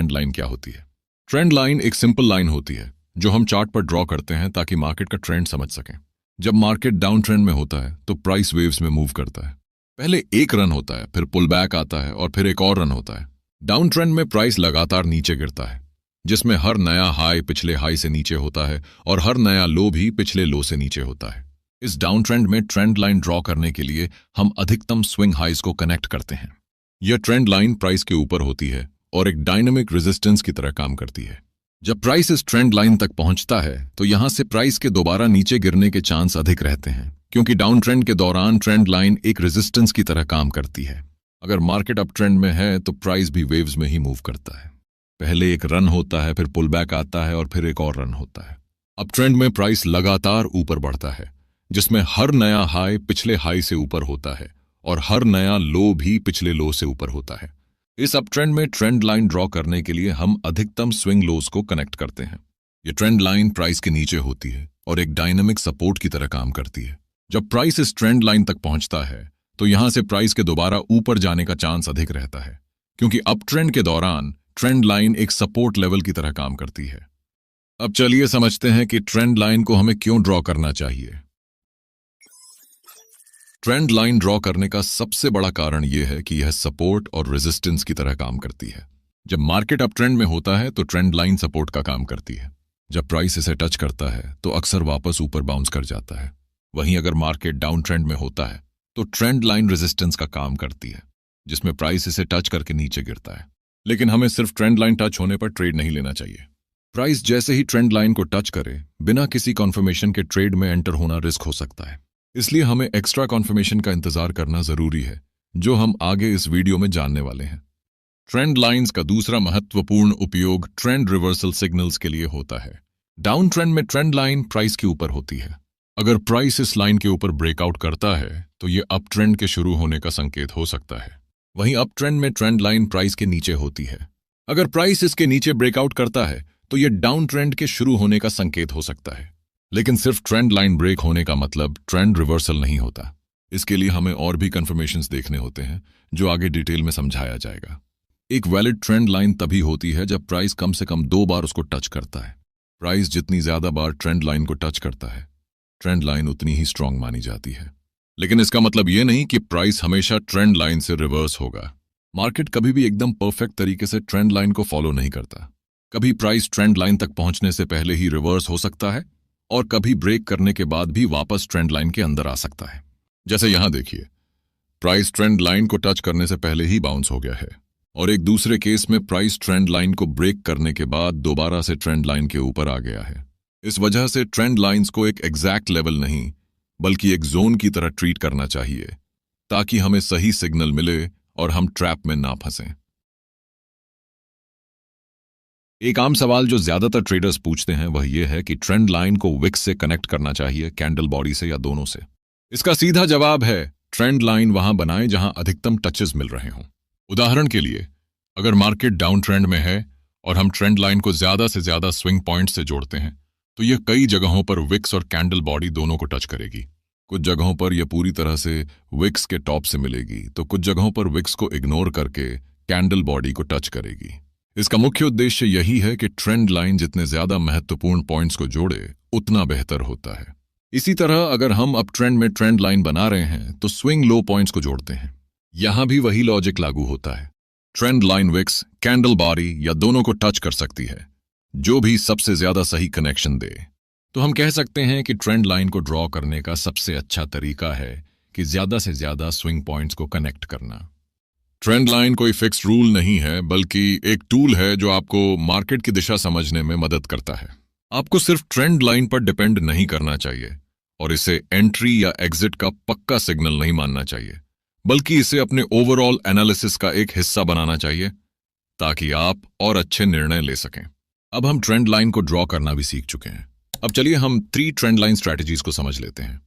Trend line क्या होती है? ट्रेंड लाइन एक सिंपल लाइन होती है जो हम चार्ट पर ड्रॉ करते हैं ताकि मार्केट का ट्रेंड समझ सकें। जब मार्केट डाउन ट्रेंड में होता है तो प्राइस वेव्स में मूव करता है। पहले एक रन होता है, फिर पुल बैक आता है और फिर एक और रन होता है। डाउन ट्रेंड में प्राइस लगातार नीचे गिरता है, जिसमें हर नया हाई पिछले हाई से नीचे होता है और हर नया लो भी पिछले लो से नीचे होता है। इस डाउन ट्रेंड में ट्रेंड लाइन ड्रॉ करने के लिए हम अधिकतम स्विंग हाइज को कनेक्ट करते हैं। यह ट्रेंड लाइन प्राइस के ऊपर होती है और एक डायनामिक रेजिस्टेंस की तरह काम करती है। जब प्राइस इस ट्रेंड लाइन तक पहुंचता है तो यहां से प्राइस के दोबारा नीचे गिरने के चांस अधिक रहते हैं, क्योंकि डाउन ट्रेंड के दौरान ट्रेंड लाइन एक रेजिस्टेंस की तरह काम करती है। अगर मार्केट अप ट्रेंड में है तो प्राइस भी वेव्स में ही मूव करता है। पहले एक रन होता है, फिर पुल बैक आता है और फिर एक और रन होता है। अप ट्रेंड में प्राइस लगातार ऊपर बढ़ता है, जिसमें हर नया हाई पिछले हाई से ऊपर होता है और हर नया लो भी पिछले लो से ऊपर होता है। इस अप ट्रेंड में ट्रेंड लाइन ड्रॉ करने के लिए हम अधिकतम स्विंग लोज को कनेक्ट करते हैं। ये ट्रेंड लाइन प्राइस के नीचे होती है और एक डायनामिक सपोर्ट की तरह काम करती है। जब प्राइस इस ट्रेंड लाइन तक पहुंचता है तो यहां से प्राइस के दोबारा ऊपर जाने का चांस अधिक रहता है, क्योंकि अप ट्रेंड के दौरान ट्रेंड लाइन एक सपोर्ट लेवल की तरह काम करती है। अब चलिए समझते हैं कि ट्रेंड लाइन को हमें क्यों ड्रॉ करना चाहिए। ट्रेंड लाइन ड्रॉ करने का सबसे बड़ा कारण यह है कि यह सपोर्ट और रेजिस्टेंस की तरह काम करती है। जब मार्केट अप ट्रेंड में होता है तो ट्रेंड लाइन सपोर्ट का काम करती है। जब प्राइस इसे टच करता है तो अक्सर वापस ऊपर बाउंस कर जाता है। वहीं अगर मार्केट डाउन ट्रेंड में होता है तो ट्रेंड लाइन रेजिस्टेंस का काम करती है, जिसमें प्राइस इसे टच करके नीचे गिरता है। लेकिन हमें सिर्फ ट्रेंड लाइन टच होने पर ट्रेड नहीं लेना चाहिए। प्राइस जैसे ही ट्रेंड लाइन को टच करे, बिना किसी कॉन्फर्मेशन के ट्रेड में एंटर होना रिस्क हो सकता है। इसलिए हमें एक्स्ट्रा कॉन्फर्मेशन का इंतजार करना जरूरी है, जो हम आगे इस वीडियो में जानने वाले हैं। ट्रेंड लाइंस का दूसरा महत्वपूर्ण उपयोग ट्रेंड रिवर्सल सिग्नल्स के लिए होता है। डाउन ट्रेंड में ट्रेंड लाइन प्राइस के ऊपर होती है। अगर प्राइस इस लाइन के ऊपर ब्रेकआउट करता है तो यह अप ट्रेंड के शुरू होने का संकेत हो सकता है। वहीं अप ट्रेंड में ट्रेंड लाइन प्राइस के नीचे होती है। अगर प्राइस इसके नीचे ब्रेकआउट करता है तो यह डाउन ट्रेंड के शुरू होने का संकेत हो सकता है। लेकिन सिर्फ ट्रेंड लाइन ब्रेक होने का मतलब ट्रेंड रिवर्सल नहीं होता। इसके लिए हमें और भी कंफर्मेशंस देखने होते हैं, जो आगे डिटेल में समझाया जाएगा। एक वैलिड ट्रेंड लाइन तभी होती है जब प्राइस कम से कम 2 बार उसको टच करता है। प्राइस जितनी ज्यादा बार ट्रेंड लाइन को टच करता है, ट्रेंड लाइन उतनी ही स्ट्रांग मानी जाती है। लेकिन इसका मतलब यह नहीं कि प्राइस हमेशा ट्रेंड लाइन से रिवर्स होगा। मार्केट कभी भी एकदम परफेक्ट तरीके से ट्रेंड लाइन को फॉलो नहीं करता। कभी प्राइस ट्रेंड लाइन तक पहुंचने से पहले ही रिवर्स हो सकता है और कभी ब्रेक करने के बाद भी वापस ट्रेंड लाइन के अंदर आ सकता है। जैसे यहां देखिए, प्राइस ट्रेंड लाइन को टच करने से पहले ही बाउंस हो गया है, और एक दूसरे केस में प्राइस ट्रेंड लाइन को ब्रेक करने के बाद दोबारा से ट्रेंड लाइन के ऊपर आ गया है। इस वजह से ट्रेंड लाइंस को एक एग्जैक्ट लेवल नहीं बल्कि एक जोन की तरह ट्रीट करना चाहिए, ताकि हमें सही सिग्नल मिले और हम ट्रैप में ना फंसें। एक आम सवाल जो ज्यादातर ट्रेडर्स पूछते हैं वह यह है कि ट्रेंड लाइन को विक्स से कनेक्ट करना चाहिए, कैंडल बॉडी से, या दोनों से। इसका सीधा जवाब है ट्रेंड लाइन वहां बनाएं जहां अधिकतम टचेस मिल रहे हों। उदाहरण के लिए, अगर मार्केट डाउन ट्रेंड में है और हम ट्रेंड लाइन को ज्यादा से ज्यादा स्विंग पॉइंट से जोड़ते हैं तो यह कई जगहों पर विक्स और कैंडल बॉडी दोनों को टच करेगी। कुछ जगहों पर यह पूरी तरह से विक्स के टॉप से मिलेगी, तो कुछ जगहों पर विक्स को इग्नोर करके कैंडल बॉडी को टच करेगी। इसका मुख्य उद्देश्य यही है कि ट्रेंड लाइन जितने ज्यादा महत्वपूर्ण पॉइंट्स को जोड़े उतना बेहतर होता है। इसी तरह अगर हम अप ट्रेंड में ट्रेंड लाइन बना रहे हैं तो स्विंग लो पॉइंट्स को जोड़ते हैं। यहां भी वही लॉजिक लागू होता है। Trend line wicks, candle body या दोनों को टच कर सकती है, जो भी सबसे ज्यादा सही कनेक्शन दे। तो हम कह सकते हैं कि ट्रेंड लाइन को ड्रॉ करने का सबसे अच्छा तरीका है कि ज्यादा से ज्यादा स्विंग पॉइंट्स को कनेक्ट करना। ट्रेंड लाइन कोई फिक्स्ड रूल नहीं है, बल्कि एक टूल है जो आपको मार्केट की दिशा समझने में मदद करता है। आपको सिर्फ ट्रेंड लाइन पर डिपेंड नहीं करना चाहिए और इसे एंट्री या एग्जिट का पक्का सिग्नल नहीं मानना चाहिए, बल्कि इसे अपने ओवरऑल एनालिसिस का एक हिस्सा बनाना चाहिए, ताकि आप और अच्छे निर्णय ले सकें। अब हम ट्रेंड लाइन को ड्रॉ करना भी सीख चुके हैं। अब चलिए हम 3 ट्रेंड लाइन स्ट्रैटेजीज को समझ लेते हैं।